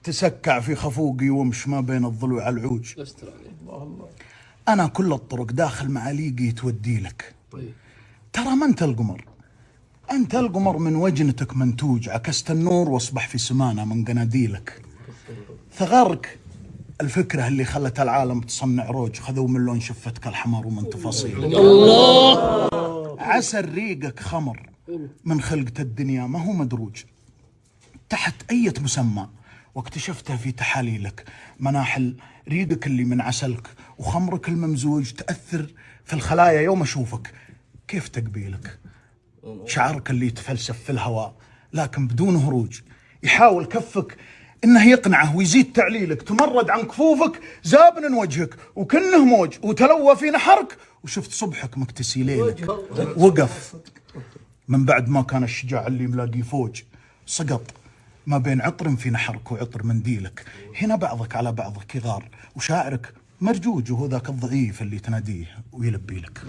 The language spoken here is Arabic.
تسكع في خفوقي وامش ما بين الضلوع العوج. أنا كل الطرق داخل معاليقي تودي لك. ترى ما أنت القمر، أنت القمر من وجنتك منتوج، عكست النور واصبح في سمانة من قناديلك. ثغرك الفكرة اللي خلت العالم تصنع روج، خذوا من لون شفتك الحمر ومن تفاصيلك. الله عسل ريقك خمر من خلقة الدنيا ما هو مدروج تحت أي مسمى، واكتشفتها في تحاليلك. مناحل ريقك اللي من عسلك وخمرك الممزوج تأثر في الخلايا يوم أشوفك. كيف تقبيلك شعرك اللي يتفلسف في الهواء لكن بدون هروج، يحاول كفك إنه يقنعه ويزيد تعليلك. تمرد عن كفوفك زابن وجهك وكنه موج، وتلوى في نحرك وشفت صبحك مكتسي ليلك. وقف من بعد ما كان الشجاع اللي ملاقي فوج، سقط ما بين عطر في نحرك وعطر منديلك. هنا بعضك على بعضك يغار، وشاعرك مرجوج وهو ذاك الضعيف اللي تناديه ويلبي لك.